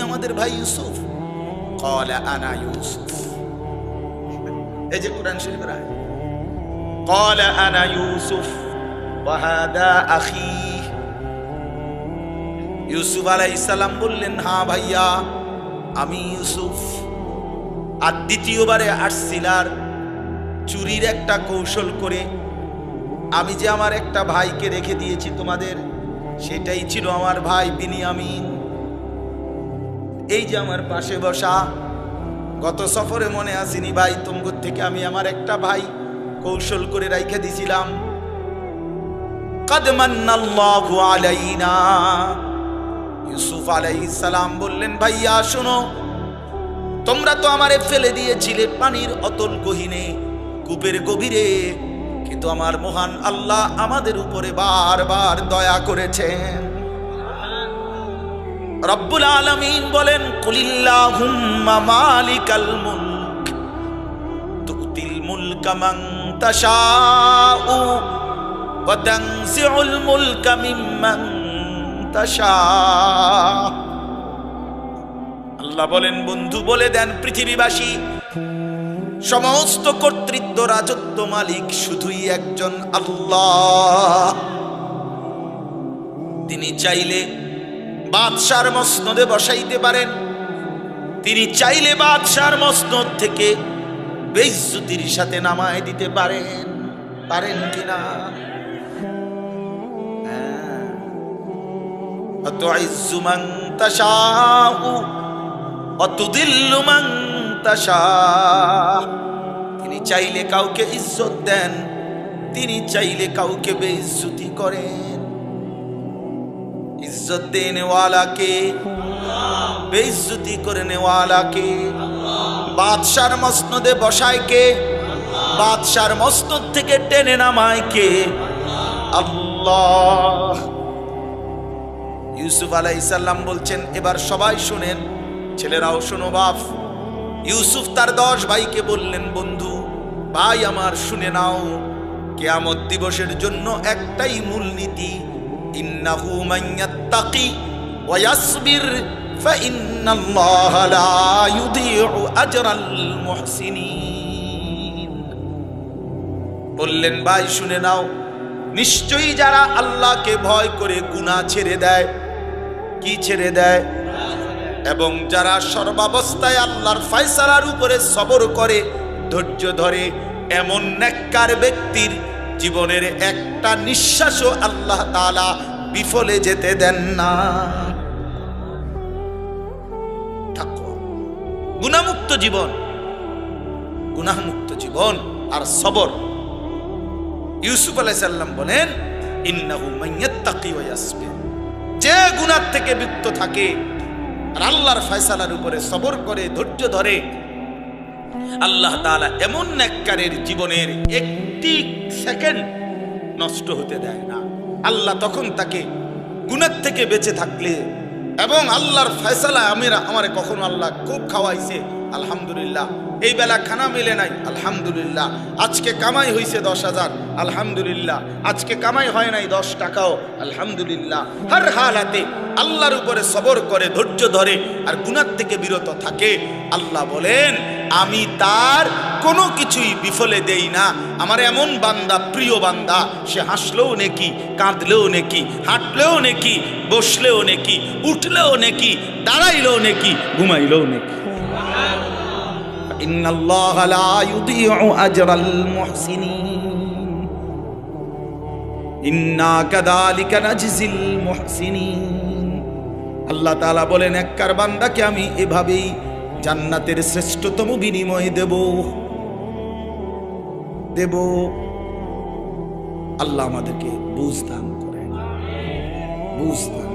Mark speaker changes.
Speaker 1: আমাদের ভাই ইউসুফ? ক্বালা আনা ইউসুফ। এই যে কোরআন শরীফের আয়াত, ক্বালা আনা ইউসুফ ওয়া হাদা আখি। ইউসুফ আলাইহিস সালাম বললেন, হ্যাঁ ভাইয়া আমি ইউসুফ। আর দ্বিতীয়বারে আসছিলার চুরির একটা কৌশল করে আমি যে আমার একটা ভাইকে রেখে দিয়েছি তোমাদের, সেটাই ছিল আমার ভাই বিনিয়ামিন। এই যে আমার পাশে বসা, গত সফরে মনে আসেনি ভাই, তোমার থেকে আমি আমার একটা ভাই কৌশল করে রাইখে দিছিলাম। কাদ মান্নাল্লাহু আলাইনা। ইউসুফ আলাইহিস সালাম বললেন, ভাইয়া শোনো, তোমরা তো আমারে ফেলে দিয়েছিলে পানির অতল গহীনে, কূপের গভীরে, কিন্তু আমার মহান আল্লাহ আমাদের উপরে বারবার দয়া করেছেন। রব্বুল আলামিন বলেন, কুলিল্লাহুম্মা মালিকাল মুলক তুতিল মুলকা মান তাশাউ ওয়া তানজিউল মুলকা মিম্মান তাশা। আল্লাহ বলেন, বন্ধু বলে দেন পৃথিবীবাসী, সমস্ত কর্তৃত্ব রাজত্ব মালিক শুধুই একজন আল্লাহ। তিনি চাইলে বাদশার মসনদে বসাইতে পারেন, তিনি চাইলে বাদশার মসনদ থেকে বেইজ্জতির সাথে নামায় দিতে পারেন। পারেন কিনা? তুইজ্জু মান তাশাউ ওয়া তুযিল্লু মান তাশা। তিনি চাইলে কাউকে ইজ্জত দেন, তিনি চাইলে কাউকে বেইজ্জতি করেন। ইজ্জত দেনে ওয়ালা কে, বেইজ্জতি করে ওয়ালা কে। বাদশার মসনদে বসায় কে, বাদশার মসনদ থেকে টেনে নামায় কে? আল্লাহ। ইউসুফ আলাইহিস সালাম বলছেন, এবার সবাই শুনেন, ছেলেরাও শোনো বাপ। ইউসুফ তার 10 ভাইকে বললেন, বন্ধু ভাই আমার শুনে নাও, কিয়ামত দিবসের জন্য একটাই মূলনীতি, ইন্নাহু মান ইয়াত্তাকি ওয়া ইয়াসবির ফাইন্নাল্লাহা লা ইউযিউ আজরাল মুহসিনিন। বললেন, ভাই শুনে নাও, নিশ্চয়ই যারা আল্লাহকে ভয় করে গুনাহ ছেড়ে দেয়, কি ছেড়ে দেয়, এবং যারা সর্বাবস্থায় আল্লাহর ফয়সালার উপরে সবর করে, ধৈর্য ধরে, এমন নেককার ব্যক্তির জীবনের একটা নিঃশ্বাসও আল্লাহ তাআলা বিফলে যেতে দেন না। তাকওয়া, গুনাহমুক্ত জীবন, গুনাহমুক্ত জীবন আর সবর। ইউসুফ আলাইহিস সালাম বলেন, ইন্নাহু মান ইয়াত্তাকি ওয়া ইয়াসবির। যে গুনাহ থেকে মুক্ত থাকে আর আল্লাহর ফয়সালার উপরে সবর করে, ধৈর্য ধরে, আল্লাহ তাআলা এমন নেককারের জীবনের একটি সেকেন্ড নষ্ট হতে দেয় না। আল্লাহ তখন তাকে গুনাহ থেকে বেঁচে থাকলে, এবং আল্লাহর ফয়সালা, আমারে কখনো আল্লাহ খুব খাওয়াইছে, আলহামদুলিল্লাহ। এই বেলা খানা মিলে নাই, আলহামদুলিল্লাহ। আজকে কামাই হয়েছে 10,000, আলহামদুলিল্লাহ। আজকে কামাই হয় নাই 10 টাকাও, আলহামদুলিল্লাহ। হর হালাতে আল্লাহর উপরে সবর করে, ধৈর্য ধরে আর গুনাহ থেকে বিরত থাকে, আল্লাহ বলেন আমি তার কোনো কিছুই বিফলে দেই না। আমার এমন বান্দা, প্রিয় বান্দা, সে হাসলেও নেকি, কাঁদলেও নেকি, হাঁটলেও নেকি, বসলেও নেকি, উঠলেও নেকি, দাঁড়াইলেও নেকি, ঘুমাইলেও নেকি। ইন্নাল্লাহা লা ইউযিউ আজরাল মুহসিনিন ইন্না কাযালিকা নাজজিল মুহসিনিন। আল্লাহ তাআলা বলেন, নেককার বান্দাকে আমি এভাবেই জান্নাতের শ্রেষ্ঠতম বিনিময় দেব। আল্লাহ আমাদেরকে বুঝ দান করেন, বুঝ দান।